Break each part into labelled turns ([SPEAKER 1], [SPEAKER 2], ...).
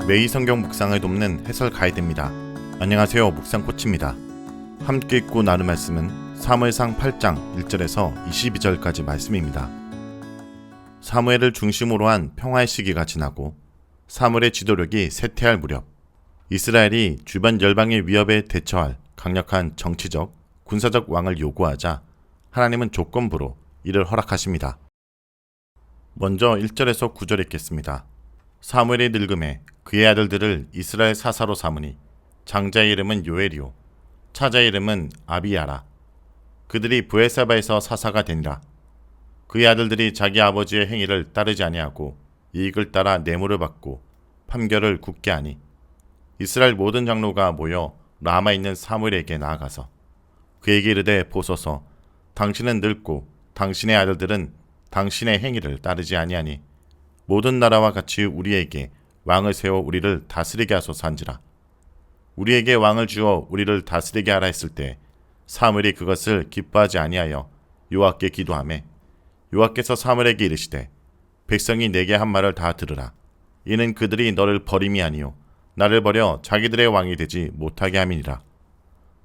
[SPEAKER 1] 매일 성경 묵상을 돕는 해설 가이드입니다. 안녕하세요. 묵상 코치입니다. 함께 읽고 나눌 말씀은 사무엘상 8장 1절에서 22절까지 말씀입니다. 사무엘을 중심으로 한 평화의 시기가 지나고 사무엘의 지도력이 쇠퇴할 무렵, 이스라엘이 주변 열방의 위협에 대처할 강력한 정치적, 군사적 왕을 요구하자 하나님은 조건부로 이를 허락하십니다. 먼저 1절에서 9절 읽겠습니다. 사무엘이 늙음에 그의 아들들을 이스라엘 사사로 삼으니 장자의 이름은 요엘이요 차자의 이름은 아비야라. 그들이 브에사바에서 사사가 되니라. 그의 아들들이 자기 아버지의 행위를 따르지 아니하고 이익을 따라 뇌물을 받고 판결을 굳게 하니 이스라엘 모든 장로가 모여 라마에 있는 사무엘에게 나아가서 그에게 이르되 보소서, 당신은 늙고 당신의 아들들은 당신의 행위를 따르지 아니하니 모든 나라와 같이 우리에게 왕을 세워 우리를 다스리게 하소서한지라. 우리에게 왕을 주어 우리를 다스리게 하라 했을 때 사무엘이 그것을 기뻐하지 아니하여 여호와께 기도하매 여호와께서 사무엘에게 이르시되 백성이 내게 한 말을 다 들으라. 이는 그들이 너를 버림이 아니요 나를 버려 자기들의 왕이 되지 못하게 함이니라.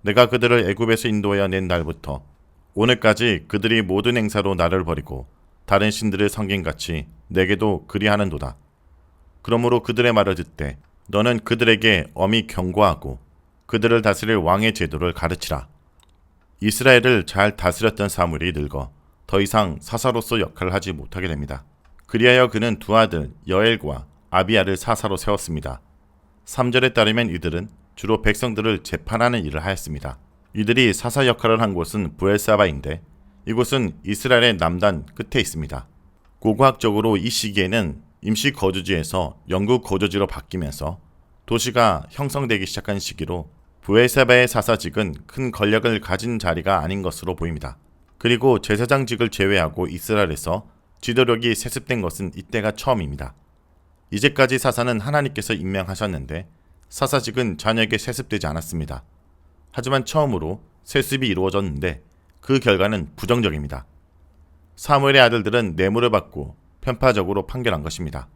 [SPEAKER 1] 내가 그들을 애굽에서 인도하여 낸 날부터 오늘까지 그들이 모든 행사로 나를 버리고 다른 신들을 섬김같이 내게도 그리하는도다. 그러므로 그들의 말을 듣되 너는 그들에게 엄히 경고하고 그들을 다스릴 왕의 제도를 가르치라. 이스라엘을 잘 다스렸던 사무엘이 늙어 더 이상 사사로서 역할을 하지 못하게 됩니다. 그리하여 그는 두 아들 여엘과 아비야를 사사로 세웠습니다. 3절에 따르면 이들은 주로 백성들을 재판하는 일을 하였습니다. 이들이 사사 역할을 한 곳은 브엘사바인데 이곳은 이스라엘의 남단 끝에 있습니다. 고고학적으로 이 시기에는 임시 거주지에서 영구 거주지로 바뀌면서 도시가 형성되기 시작한 시기로 브엘사바의 사사직은 큰 권력을 가진 자리가 아닌 것으로 보입니다. 그리고 제사장직을 제외하고 이스라엘에서 지도력이 세습된 것은 이때가 처음입니다. 이제까지 사사는 하나님께서 임명하셨는데 사사직은 자녀에게 세습되지 않았습니다. 하지만 처음으로 세습이 이루어졌는데 그 결과는 부정적입니다. 사무엘의 아들들은 뇌물을 받고 편파적으로 판결한 것입니다.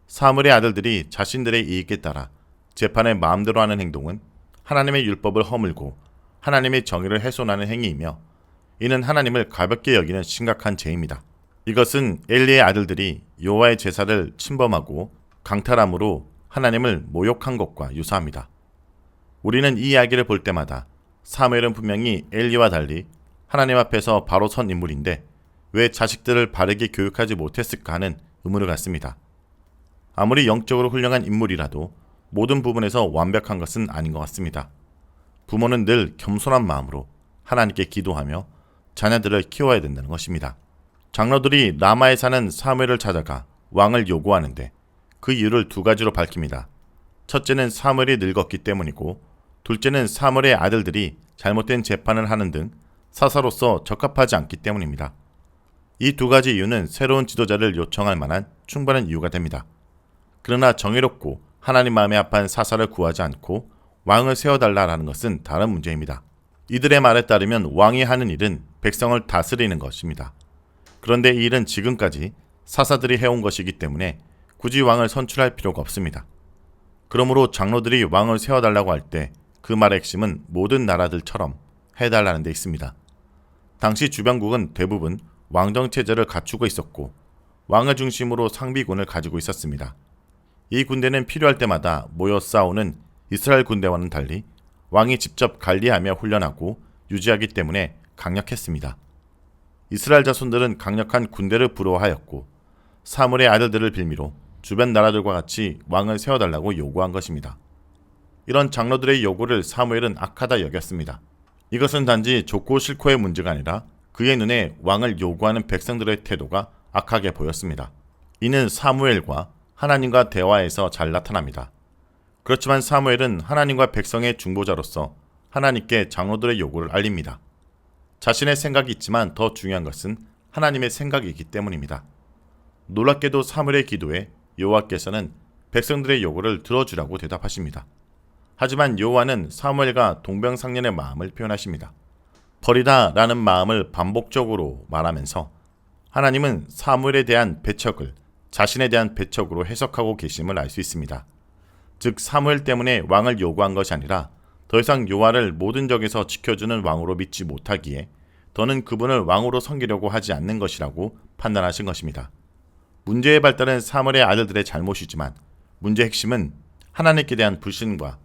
[SPEAKER 1] 사무엘의 아들들이 자신들의 이익에 따라 재판을 마음대로 하는 행동은 하나님의 율법을 허물고 하나님의 정의를 훼손하는 행위이며 이는 하나님을 가볍게 여기는 심각한 죄입니다. 이것은 엘리의 아들들이 여호와의 제사를 침범하고 강탈함으로 하나님을 모욕한 것과 유사합니다. 우리는 이 이야기를 볼 때마다 사무엘은 분명히 엘리와 달리 하나님 앞에서 바로 선 인물인데 왜 자식들을 바르게 교육하지 못했을까 하는 의문을 갖습니다. 아무리 영적으로 훌륭한 인물이라도 모든 부분에서 완벽한 것은 아닌 것 같습니다. 부모는 늘 겸손한 마음으로 하나님께 기도하며 자녀들을 키워야 된다는 것입니다. 장로들이 라마에 사는 사무엘을 찾아가 왕을 요구하는데 그 이유를 두 가지로 밝힙니다. 첫째는 사무엘이 늙었기 때문이고 둘째는 사무엘의 아들들이 잘못된 재판을 하는 등 사사로서 적합하지 않기 때문입니다. 이 두 가지 이유는 새로운 지도자를 요청할 만한 충분한 이유가 됩니다. 그러나 정의롭고 하나님 마음에 합한 사사를 구하지 않고 왕을 세워달라는 것은 다른 문제입니다. 이들의 말에 따르면 왕이 하는 일은 백성을 다스리는 것입니다. 그런데 이 일은 지금까지 사사들이 해온 것이기 때문에 굳이 왕을 선출할 필요가 없습니다. 그러므로 장로들이 왕을 세워달라고 할 때 그 말의 핵심은 모든 나라들처럼 해달라는 데 있습니다. 당시 주변국은 대부분 왕정체제를 갖추고 있었고 왕을 중심으로 상비군을 가지고 있었습니다. 이 군대는 필요할 때마다 모여 싸우는 이스라엘 군대와는 달리 왕이 직접 관리하며 훈련하고 유지하기 때문에 강력했습니다. 이스라엘 자손들은 강력한 군대를 부러워하였고 사무엘의 아들들을 빌미로 주변 나라들과 같이 왕을 세워달라고 요구한 것입니다. 이런 장로들의 요구를 사무엘은 악하다 여겼습니다. 이것은 단지 좋고 싫고의 문제가 아니라 그의 눈에 왕을 요구하는 백성들의 태도가 악하게 보였습니다. 이는 사무엘과 하나님과 대화에서 잘 나타납니다. 그렇지만 사무엘은 하나님과 백성의 중보자로서 하나님께 장로들의 요구를 알립니다. 자신의 생각이 있지만 더 중요한 것은 하나님의 생각이기 때문입니다. 놀랍게도 사무엘의 기도에 여호와께서는 백성들의 요구를 들어주라고 대답하십니다. 하지만 여호와는 사무엘과 동병상련의 마음을 표현하십니다. 버리다 라는 마음을 반복적으로 말하면서 하나님은 사무엘에 대한 배척을 자신에 대한 배척으로 해석하고 계심을 알 수 있습니다. 즉 사무엘 때문에 왕을 요구한 것이 아니라 더 이상 요아를 모든 적에서 지켜주는 왕으로 믿지 못하기에 더는 그분을 왕으로 섬기려고 하지 않는 것이라고 판단하신 것입니다. 문제의 발달은 사무엘의 아들들의 잘못이지만 문제의 핵심은 하나님께 대한 불신과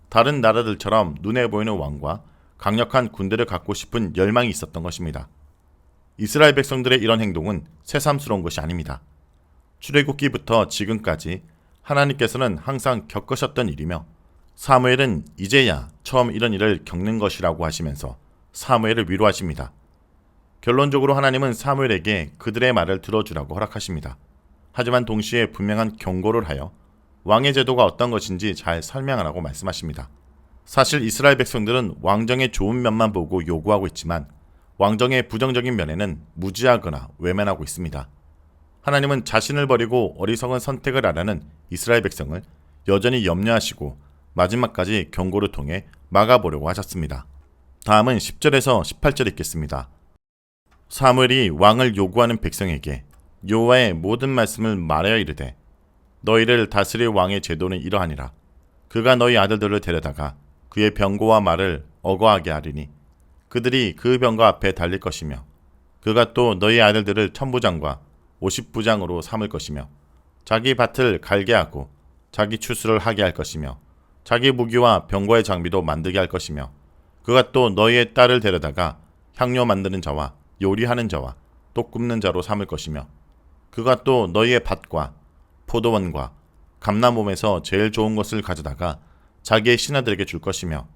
[SPEAKER 1] 다른 나라들처럼 눈에 보이는 왕과 강력한 군대를 갖고 싶은 열망이 있었던 것입니다. 이스라엘 백성들의 이런 행동은 새삼스러운 것이 아닙니다. 출애굽기부터 지금까지 하나님께서는 항상 겪으셨던 일이며 사무엘은 이제야 처음 이런 일을 겪는 것이라고 하시면서 사무엘을 위로하십니다. 결론적으로 하나님은 사무엘에게 그들의 말을 들어주라고 허락하십니다. 하지만 동시에 분명한 경고를 하여 왕의 제도가 어떤 것인지 잘 설명하라고 말씀하십니다. 사실 이스라엘 백성들은 왕정의 좋은 면만 보고 요구하고 있지만 왕정의 부정적인 면에는 무지하거나 외면하고 있습니다. 하나님은 자신을 버리고 어리석은 선택을 하라는 이스라엘 백성을 여전히 염려하시고 마지막까지 경고를 통해 막아보려고 하셨습니다. 다음은 10절에서 18절 읽겠습니다. 사무엘이 왕을 요구하는 백성에게 여호와의 모든 말씀을 말하여 이르되 너희를 다스릴 왕의 제도는 이러하니라. 그가 너희 아들들을 데려다가 그의 병거와 말을 어거하게 하리니 그들이 그 병거 앞에 달릴 것이며 그가 또 너희 아들들을 천부장과 50부장으로 삼을 것이며 자기 밭을 갈게 하고 자기 추수를 하게 할 것이며 자기 무기와 병거의 장비도 만들게 할 것이며 그가 또 너희의 딸을 데려다가 향료 만드는 자와 요리하는 자와 떡 굽는 자로 삼을 것이며 그가 또 너희의 밭과 포도원과 감람몸에서 제일 좋은 것을 가져다가 자기의 신하들에게 줄 것이며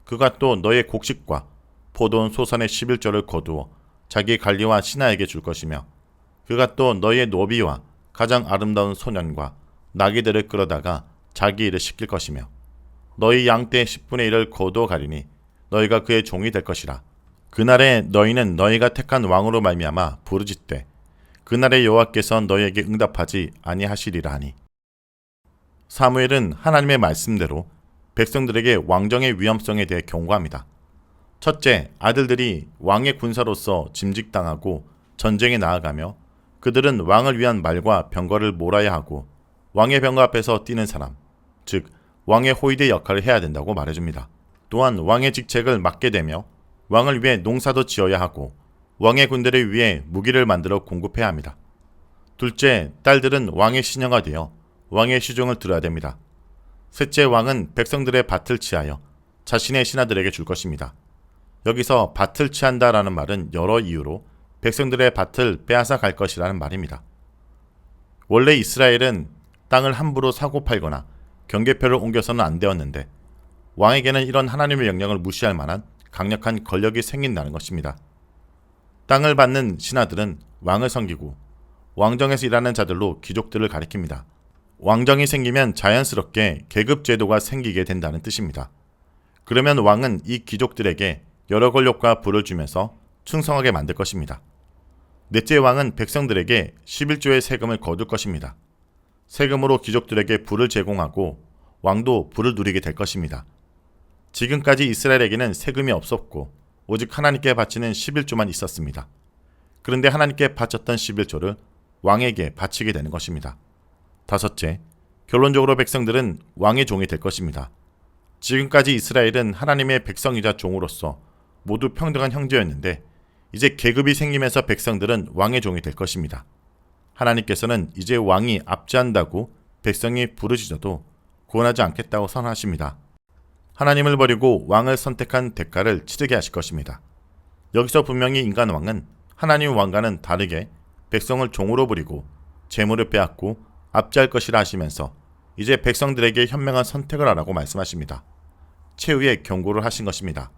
[SPEAKER 1] 그가 또 너희의 곡식과 포도원 소산의 11조를 거두어 자기 관리와 신하에게 줄 것이며 그가 또 너희의 노비와 가장 아름다운 소년과 나귀들을 끌어다가 자기 일을 시킬 것이며 너희 양떼의 10분의 1을 거두어 가리니 너희가 그의 종이 될 것이라. 그날에 너희는 너희가 택한 왕으로 말미암아 부르짖되 그날에 여호와께서 너희에게 응답하지 아니하시리라 하니. 사무엘은 하나님의 말씀대로 백성들에게 왕정의 위험성에 대해 경고합니다. 첫째, 아들들이 왕의 군사로서 짐직당하고 전쟁에 나아가며 그들은 왕을 위한 말과 병거를 몰아야 하고 왕의 병거 앞에서 뛰는 사람, 즉 왕의 호위대 역할을 해야 된다고 말해줍니다. 또한 왕의 직책을 맡게 되며 왕을 위해 농사도 지어야 하고 왕의 군대를 위해 무기를 만들어 공급해야 합니다. 둘째, 딸들은 왕의 시녀가 되어 왕의 시종을 들어야 됩니다. 셋째, 왕은 백성들의 밭을 취하여 자신의 신하들에게 줄 것입니다. 여기서 밭을 취한다라는 말은 여러 이유로 백성들의 밭을 빼앗아 갈 것이라는 말입니다. 원래 이스라엘은 땅을 함부로 사고 팔거나 경계표를 옮겨서는 안 되었는데 왕에게는 이런 하나님의 명령을 무시할 만한 강력한 권력이 생긴다는 것입니다. 땅을 받는 신하들은 왕을 섬기고 왕정에서 일하는 자들로 귀족들을 가리킵니다. 왕정이 생기면 자연스럽게 계급제도가 생기게 된다는 뜻입니다. 그러면 왕은 이 귀족들에게 여러 권력과 부를 주면서 충성하게 만들 것입니다. 넷째, 왕은 백성들에게 11조의 세금을 거둘 것입니다. 세금으로 귀족들에게 부를 제공하고 왕도 부를 누리게 될 것입니다. 지금까지 이스라엘에게는 세금이 없었고 오직 하나님께 바치는 11조만 있었습니다. 그런데 하나님께 바쳤던 11조를 왕에게 바치게 되는 것입니다. 다섯째, 결론적으로 백성들은 왕의 종이 될 것입니다. 지금까지 이스라엘은 하나님의 백성이자 종으로서 모두 평등한 형제였는데 이제 계급이 생기면서 백성들은 왕의 종이 될 것입니다. 하나님께서는 이제 왕이 압제한다고 백성이 부르짖어도 구원하지 않겠다고 선언하십니다. 하나님을 버리고 왕을 선택한 대가를 치르게 하실 것입니다. 여기서 분명히 인간 왕은 하나님 왕과는 다르게 백성을 종으로 부리고 재물을 빼앗고 압제할 것이라 하시면서 이제 백성들에게 현명한 선택을 하라고 말씀하십니다. 최후의 경고를 하신 것입니다.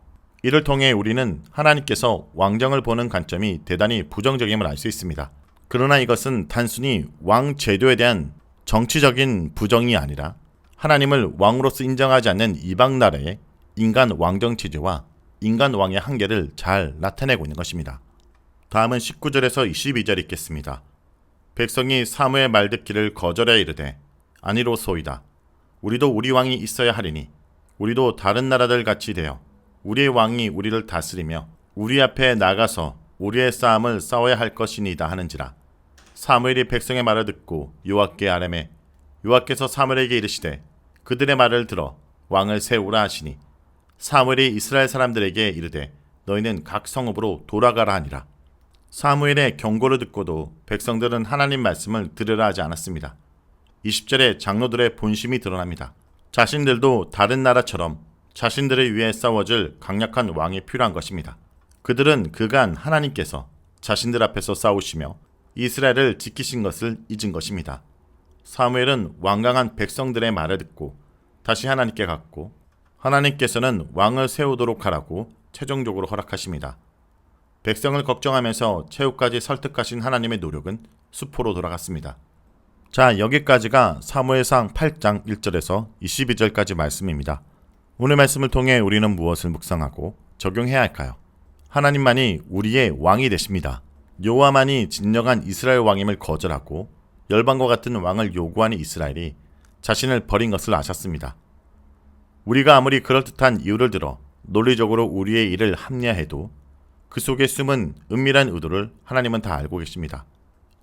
[SPEAKER 1] 이를 통해 우리는 하나님께서 왕정을 보는 관점이 대단히 부정적임을 알 수 있습니다. 그러나 이것은 단순히 왕 제도에 대한 정치적인 부정이 아니라 하나님을 왕으로서 인정하지 않는 이방 나라의 인간 왕정 체제와 인간 왕의 한계를 잘 나타내고 있는 것입니다. 다음은 19절에서 22절 읽겠습니다. 백성이 사무의 말 듣기를 거절하여 이르되 아니로소이다. 우리도 우리 왕이 있어야 하리니 우리도 다른 나라들 같이 되어 우리의 왕이 우리를 다스리며 우리 앞에 나가서 우리의 싸움을 싸워야 할 것이니이다 하는지라. 사무엘이 백성의 말을 듣고 여호와께 아뢰매 여호와께서 사무엘에게 이르시되 그들의 말을 들어 왕을 세우라 하시니 사무엘이 이스라엘 사람들에게 이르되 너희는 각 성읍으로 돌아가라 하니라. 사무엘의 경고를 듣고도 백성들은 하나님 말씀을 들으라 하지 않았습니다. 20절에 장로들의 본심이 드러납니다. 자신들도 다른 나라처럼 자신들을 위해 싸워줄 강력한 왕이 필요한 것입니다. 그들은 그간 하나님께서 자신들 앞에서 싸우시며 이스라엘을 지키신 것을 잊은 것입니다. 사무엘은 완강한 백성들의 말을 듣고 다시 하나님께 갔고 하나님께서는 왕을 세우도록 하라고 최종적으로 허락하십니다. 백성을 걱정하면서 최후까지 설득하신 하나님의 노력은 수포로 돌아갔습니다. 자, 여기까지가 사무엘상 8장 1절에서 22절까지 말씀입니다. 오늘 말씀을 통해 우리는 무엇을 묵상하고 적용해야 할까요? 하나님만이 우리의 왕이 되십니다. 여호와만이 진정한 이스라엘 왕임을 거절하고 열방과 같은 왕을 요구하는 이스라엘이 자신을 버린 것을 아셨습니다. 우리가 아무리 그럴듯한 이유를 들어 논리적으로 우리의 일을 합리화해도 그 속에 숨은 은밀한 의도를 하나님은 다 알고 계십니다.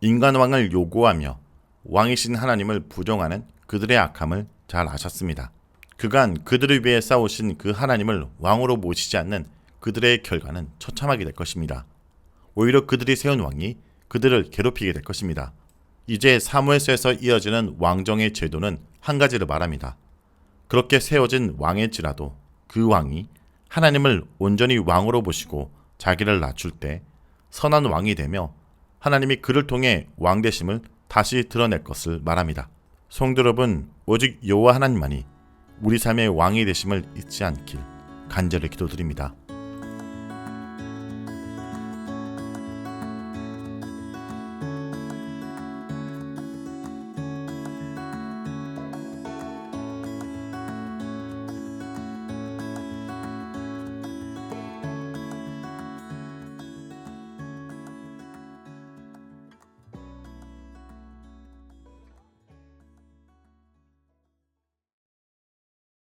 [SPEAKER 1] 인간 왕을 요구하며 왕이신 하나님을 부정하는 그들의 악함을 잘 아셨습니다. 그간 그들을 위해 싸우신 그 하나님을 왕으로 모시지 않는 그들의 결과는 처참하게 될 것입니다. 오히려 그들이 세운 왕이 그들을 괴롭히게 될 것입니다. 이제 사무엘서에서 이어지는 왕정의 제도는 한 가지를 말합니다. 그렇게 세워진 왕일지라도 그 왕이 하나님을 온전히 왕으로 모시고 자기를 낮출 때 선한 왕이 되며 하나님이 그를 통해 왕 되심을 다시 드러낼 것을 말합니다. 성도 여러분, 오직 여호와 하나님만이 우리 삶의 왕이 되심을 잊지 않길 간절히 기도드립니다.